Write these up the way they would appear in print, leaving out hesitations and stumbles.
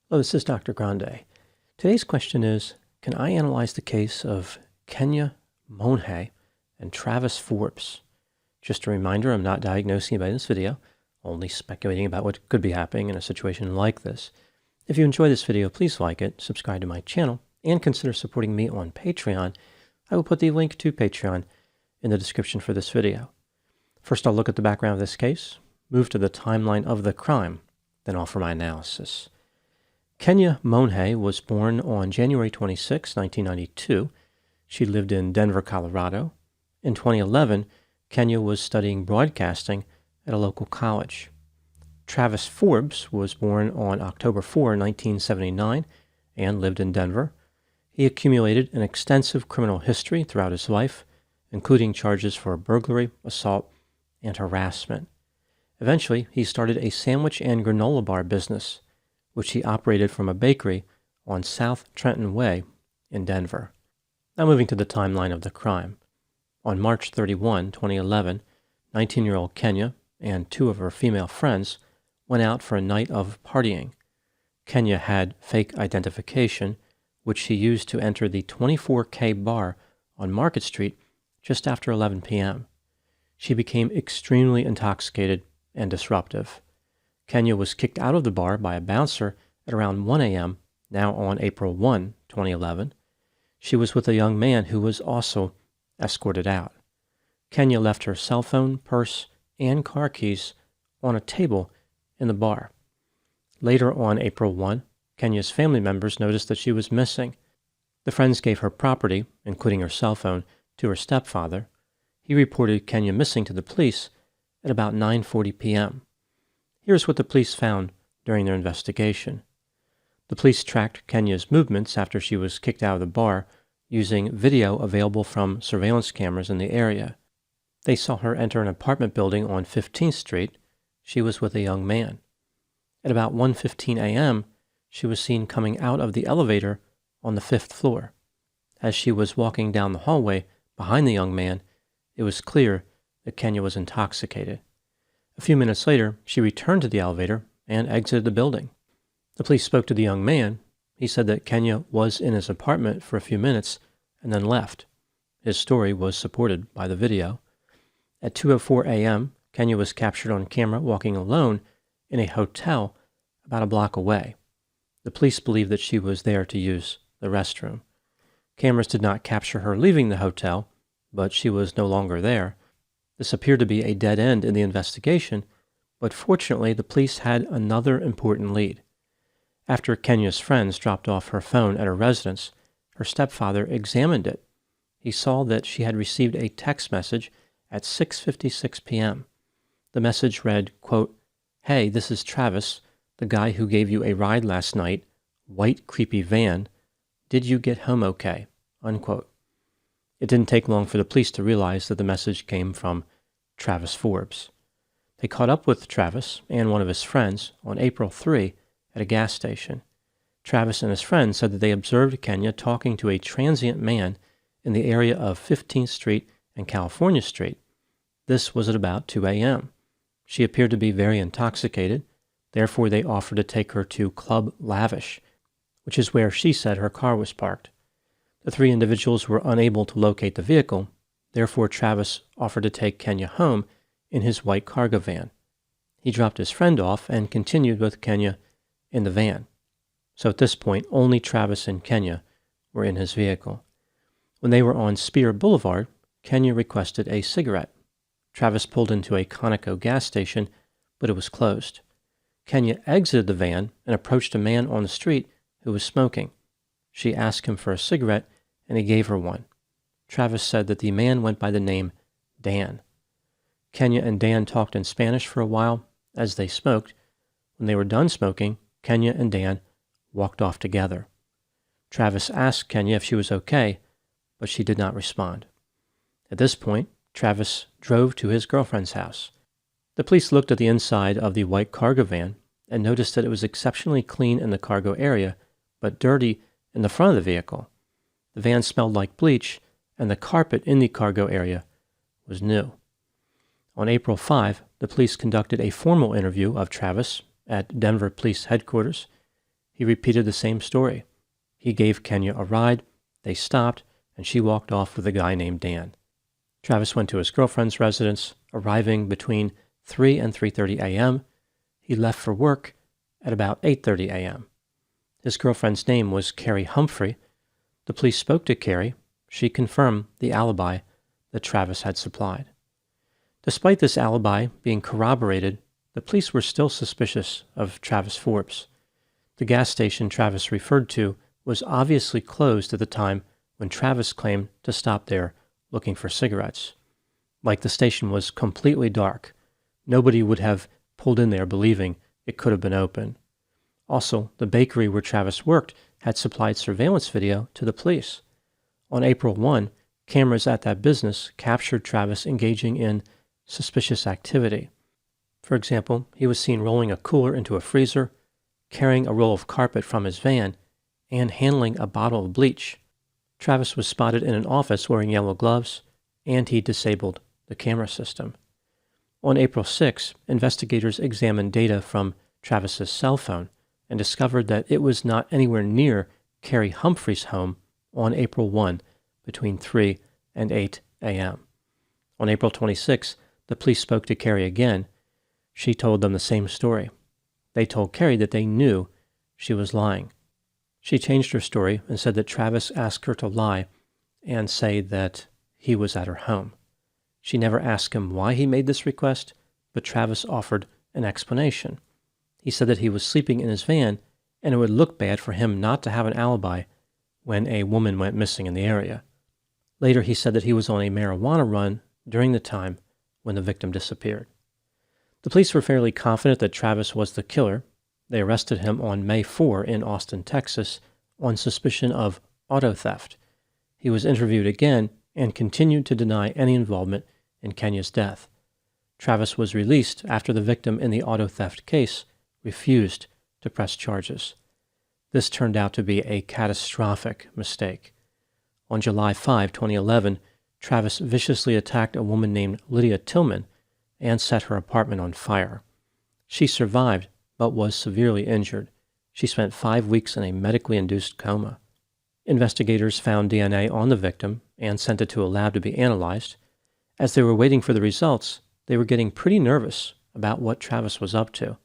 Hello, this is Dr. Grande. Today's question is, can I analyze the case of Kenia Monge and Travis Forbes? Just a reminder, I'm not diagnosing anybody in this video, only speculating about what could be happening in a situation like this. If you enjoy this video, please like it, subscribe to my channel, and consider supporting me on Patreon. I will put the link to Patreon in the description for this video. First, I'll look at the background of this case, move to the timeline of the crime, then offer my analysis. Kenia Monge was born on January 26, 1992. She lived in Denver, Colorado. In 2011, Kenia was studying broadcasting at a local college. Travis Forbes was born on October 4, 1979, and lived in Denver. He accumulated an extensive criminal history throughout his life, including charges for burglary, assault, and harassment. Eventually, he started a sandwich and granola bar business, which he operated from a bakery on South Trenton Way in Denver. Now moving to the timeline of the crime. On March 31, 2011, 19-year-old Kenia and two of her female friends went out for a night of partying. Kenia had fake identification, which she used to enter the 24K bar on Market Street just after 11 p.m. She became extremely intoxicated and disruptive. Kenia was kicked out of the bar by a bouncer at around 1 a.m., now on April 1, 2011. She was with a young man who was also escorted out. Kenia left her cell phone, purse, and car keys on a table in the bar. Later on April 1, Kenia's family members noticed that she was missing. The friends gave her property, including her cell phone, to her stepfather. He reported Kenia missing to the police at about 9:40 p.m. Here's what the police found during their investigation. The police tracked Kenia's movements after she was kicked out of the bar using video available from surveillance cameras in the area. They saw her enter an apartment building on 15th Street. She was with a young man. At about 1:15 a.m., she was seen coming out of the elevator on the 5th floor. As she was walking down the hallway behind the young man, it was clear that Kenia was intoxicated. A few minutes later, she returned to the elevator and exited the building. The police spoke to the young man. He said that Kenia was in his apartment for a few minutes and then left. His story was supported by the video. At 2:04 a.m., Kenia was captured on camera walking alone in a hotel about a block away. The police believed that she was there to use the restroom. Cameras did not capture her leaving the hotel, but she was no longer there. This appeared to be a dead end in the investigation, but fortunately the police had another important lead. After Kenia's friends dropped off her phone at her residence, her stepfather examined it. He saw that she had received a text message at 6:56 p.m. The message read, quote, "Hey, this is Travis, the guy who gave you a ride last night, white creepy van. Did you get home okay?" Unquote. It didn't take long for the police to realize that the message came from Travis Forbes. They caught up with Travis and one of his friends on April 3 at a gas station. Travis and his friends said that they observed Kenia talking to a transient man in the area of 15th Street and California Street. This was at about 2 a.m. She appeared to be very intoxicated, therefore they offered to take her to Club Lavish, which is where she said her car was parked. The three individuals were unable to locate the vehicle, therefore Travis offered to take Kenia home in his white cargo van. He dropped his friend off and continued with Kenia in the van. So at this point, only Travis and Kenia were in his vehicle. When they were on Spear Boulevard, Kenia requested a cigarette. Travis pulled into a Conoco gas station, but it was closed. Kenia exited the van and approached a man on the street who was smoking. She asked him for a cigarette, and he gave her one. Travis said that the man went by the name Dan. Kenia and Dan talked in Spanish for a while as they smoked. When they were done smoking, Kenia and Dan walked off together. Travis asked Kenia if she was okay, but she did not respond. At this point, Travis drove to his girlfriend's house. The police looked at the inside of the white cargo van and noticed that it was exceptionally clean in the cargo area, but dirty in the front of the vehicle. The van smelled like bleach, and the carpet in the cargo area was new. On April 5, the police conducted a formal interview of Travis at Denver Police Headquarters. he repeated the same story. He gave Kenia a ride, they stopped, and she walked off with a guy named Dan. Travis went to his girlfriend's residence, arriving between 3 and 3:30 a.m. He left for work at about 8:30 a.m. His girlfriend's name was Carrie Humphrey. The police spoke to Carrie. She confirmed the alibi that Travis had supplied. Despite this alibi being corroborated, the police were still suspicious of Travis Forbes. The gas station Travis referred to was obviously closed at the time when Travis claimed to stop there looking for cigarettes. Like the station was completely dark, nobody would have pulled in there believing it could have been open. Also, the bakery where Travis worked had supplied surveillance video to the police. On April 1, cameras at that business captured Travis engaging in suspicious activity. For example, he was seen rolling a cooler into a freezer, carrying a roll of carpet from his van, and handling a bottle of bleach. Travis was spotted in an office wearing yellow gloves, and he disabled the camera system. On April 6, investigators examined data from Travis's cell phone and discovered that it was not anywhere near Carrie Humphrey's home on April 1 between 3 and 8 a.m. On April 26, the police spoke to Carrie again. She told them the same story. They told Carrie that they knew she was lying. She changed her story and said that Travis asked her to lie and say that he was at her home. She never asked him why he made this request, but Travis offered an explanation. He said that he was sleeping in his van and it would look bad for him not to have an alibi when a woman went missing in the area. Later, he said that he was on a marijuana run during the time when the victim disappeared. The police were fairly confident that Travis was the killer. They arrested him on May 4 in Austin, Texas, on suspicion of auto theft. He was interviewed again and continued to deny any involvement in Kenia's death. Travis was released after the victim in the auto theft case refused to press charges. This turned out to be a catastrophic mistake. On July 5, 2011, Travis viciously attacked a woman named Lydia Tillman and set her apartment on fire. She survived, but was severely injured. She spent 5 weeks in a medically induced coma. Investigators found DNA on the victim and sent it to a lab to be analyzed. As they were waiting for the results, they were getting pretty nervous about what Travis was up to.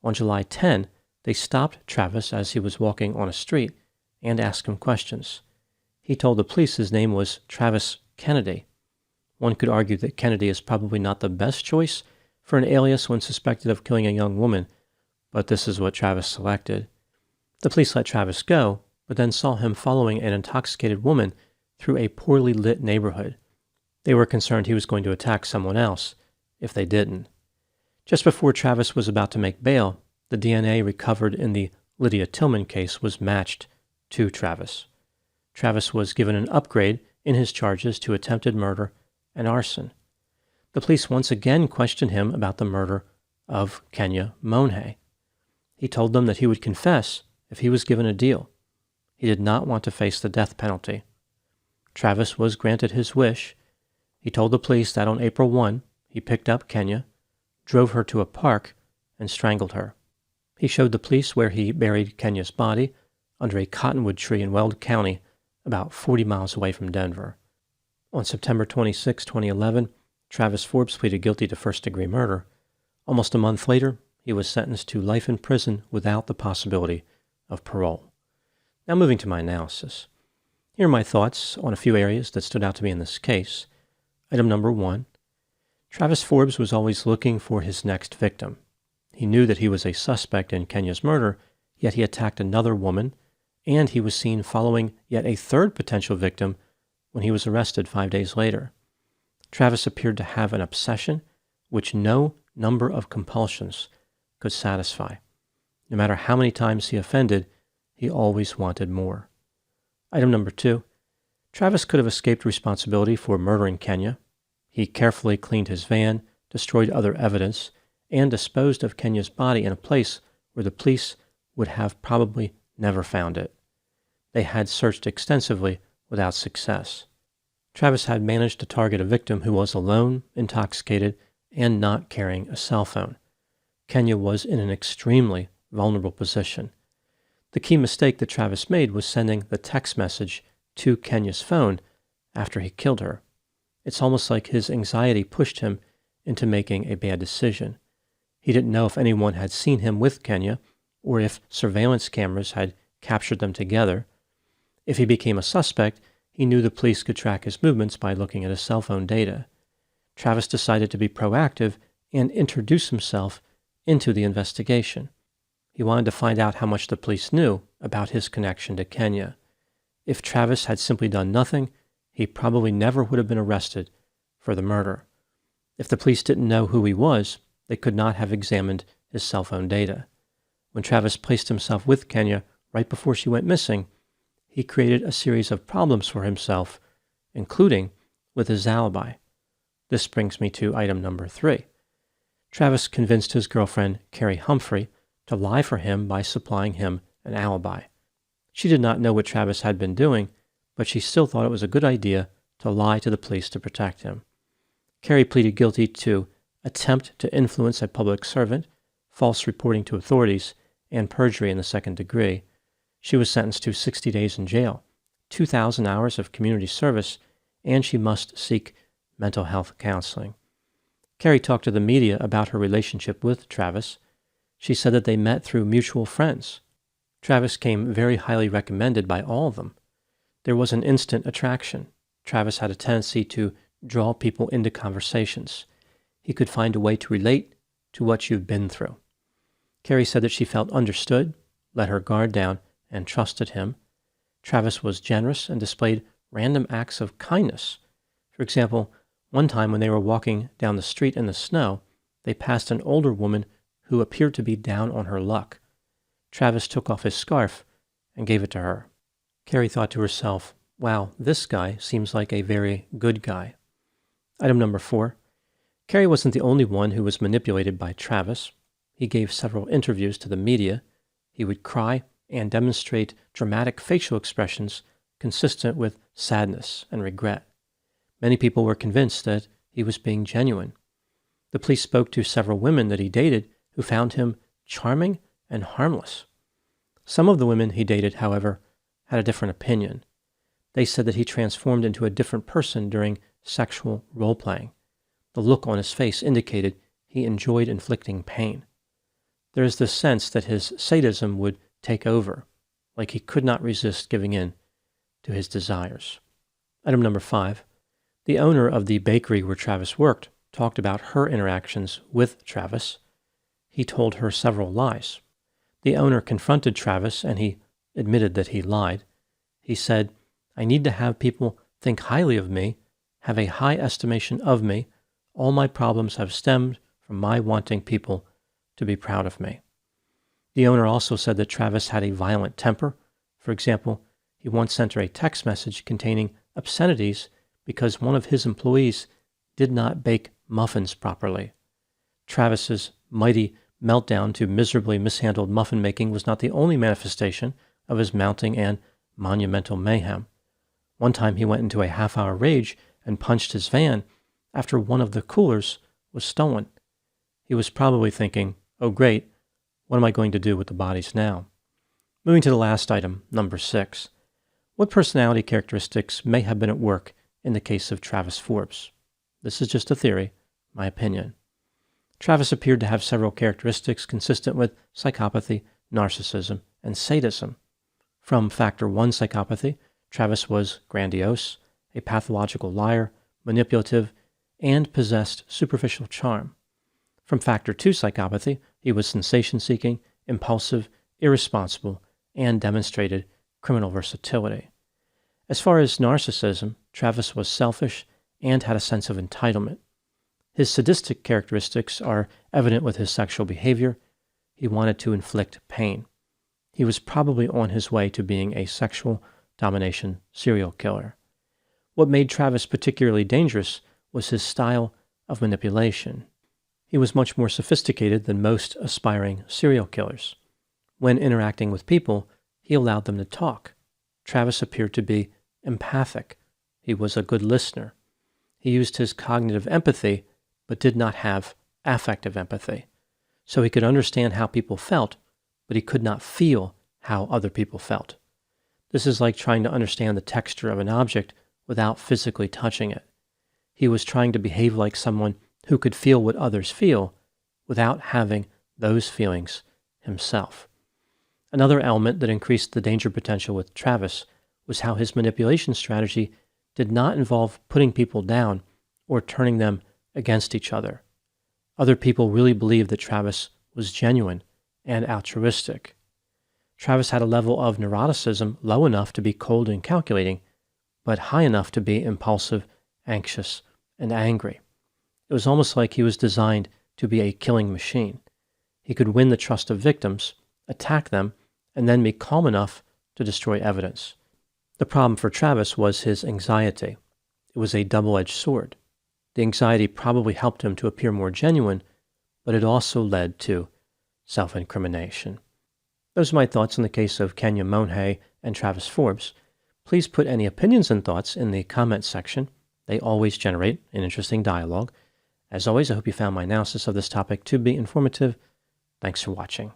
On July 10, they stopped Travis as he was walking on a street and asked him questions. He told the police his name was Travis Kennedy. One could argue that Kennedy is probably not the best choice for an alias when suspected of killing a young woman, but this is what Travis selected. The police let Travis go, but then saw him following an intoxicated woman through a poorly lit neighborhood. They were concerned he was going to attack someone else if they didn't. Just before Travis was about to make bail, the DNA recovered in the Lydia Tillman case was matched to Travis. Travis was given an upgrade in his charges to attempted murder and arson. The police once again questioned him about the murder of Kenia Monge. He told them that he would confess if he was given a deal. He did not want to face the death penalty. Travis was granted his wish. He told the police that on April 1, he picked up Kenia, drove her to a park, and strangled her. He showed the police where he buried Kenia's body under a cottonwood tree in Weld County, about 40 miles away from Denver. On September 26, 2011, Travis Forbes pleaded guilty to first-degree murder. Almost a month later, he was sentenced to life in prison without the possibility of parole. Now moving to my analysis. Here are my thoughts on a few areas that stood out to me in this case. Item number 1. Travis Forbes was always looking for his next victim. He knew that he was a suspect in Kenia's murder, yet he attacked another woman, and he was seen following yet a third potential victim when he was arrested 5 days later. Travis appeared to have an obsession which no number of compulsions could satisfy. No matter how many times he offended, he always wanted more. Item number 2. Travis could have escaped responsibility for murdering Kenia. He carefully cleaned his van, destroyed other evidence, and disposed of Kenia's body in a place where the police would have probably never found it. They had searched extensively without success. Travis had managed to target a victim who was alone, intoxicated, and not carrying a cell phone. Kenia was in an extremely vulnerable position. The key mistake that Travis made was sending the text message to Kenia's phone after he killed her. It's almost like his anxiety pushed him into making a bad decision. He didn't know if anyone had seen him with Kenia or if surveillance cameras had captured them together. If he became a suspect, he knew the police could track his movements by looking at his cell phone data. Travis decided to be proactive and introduce himself into the investigation. He wanted to find out how much the police knew about his connection to Kenia. If Travis had simply done nothing, he probably never would have been arrested for the murder. If the police didn't know who he was, they could not have examined his cell phone data. When Travis placed himself with Kenia right before she went missing, he created a series of problems for himself, including with his alibi. This brings me to item number 3. Travis convinced his girlfriend, Carrie Humphrey, to lie for him by supplying him an alibi. She did not know what Travis had been doing, but she still thought it was a good idea to lie to the police to protect him. Carrie pleaded guilty to attempt to influence a public servant, false reporting to authorities, and perjury in the second degree. She was sentenced to 60 days in jail, 2,000 hours of community service, and she must seek mental health counseling. Carrie talked to the media about her relationship with Travis. She said that they met through mutual friends. Travis came very highly recommended by all of them. There was an instant attraction. Travis had a tendency to draw people into conversations. He could find a way to relate to what you've been through. Carrie said that she felt understood, let her guard down, and trusted him. Travis was generous and displayed random acts of kindness. For example, one time when they were walking down the street in the snow, they passed an older woman who appeared to be down on her luck. Travis took off his scarf and gave it to her. Carrie thought to herself, wow, this guy seems like a very good guy. Item number 4. Carrie wasn't the only one who was manipulated by Travis. He gave several interviews to the media. He would cry and demonstrate dramatic facial expressions consistent with sadness and regret. Many people were convinced that he was being genuine. The police spoke to several women that he dated who found him charming and harmless. Some of the women he dated, however, had a different opinion. They said that he transformed into a different person during sexual role-playing. The look on his face indicated he enjoyed inflicting pain. There is this sense that his sadism would take over, like he could not resist giving in to his desires. Item number 5. The owner of the bakery where Travis worked talked about her interactions with Travis. He told her several lies. The owner confronted Travis and he admitted that he lied. He said, "I need to have people think highly of me, have a high estimation of me. All my problems have stemmed from my wanting people to be proud of me." The owner also said that Travis had a violent temper. For example, he once sent her a text message containing obscenities because one of his employees did not bake muffins properly. Travis's mighty meltdown to miserably mishandled muffin making was not the only manifestation of his mounting and monumental mayhem. One time he went into a half-hour rage and punched his van after one of the coolers was stolen. He was probably thinking, oh great, what am I going to do with the bodies now? Moving to the last item, number 6. What personality characteristics may have been at work in the case of Travis Forbes? This is just a theory, my opinion. Travis appeared to have several characteristics consistent with psychopathy, narcissism, and sadism. From Factor 1 psychopathy, Travis was grandiose, a pathological liar, manipulative, and possessed superficial charm. From Factor 2 psychopathy, he was sensation-seeking, impulsive, irresponsible, and demonstrated criminal versatility. As far as narcissism, Travis was selfish and had a sense of entitlement. His sadistic characteristics are evident with his sexual behavior. He wanted to inflict pain. He was probably on his way to being a sexual domination serial killer. What made Travis particularly dangerous was his style of manipulation. He was much more sophisticated than most aspiring serial killers. When interacting with people, he allowed them to talk. Travis appeared to be empathic. He was a good listener. He used his cognitive empathy, but did not have affective empathy. So he could understand how people felt, but he could not feel how other people felt. This is like trying to understand the texture of an object without physically touching it. He was trying to behave like someone who could feel what others feel without having those feelings himself. Another element that increased the danger potential with Travis was how his manipulation strategy did not involve putting people down or turning them against each other. Other people really believed that Travis was genuine and altruistic. Travis had a level of neuroticism low enough to be cold and calculating, but high enough to be impulsive, anxious, and angry. It was almost like he was designed to be a killing machine. He could win the trust of victims, attack them, and then be calm enough to destroy evidence. The problem for Travis was his anxiety. It was a double-edged sword. The anxiety probably helped him to appear more genuine, but it also led to self-incrimination. Those are my thoughts on the case of Kenia Monge and Travis Forbes. Please put any opinions and thoughts in the comments section. They always generate an interesting dialogue. As always, I hope you found my analysis of this topic to be informative. Thanks for watching.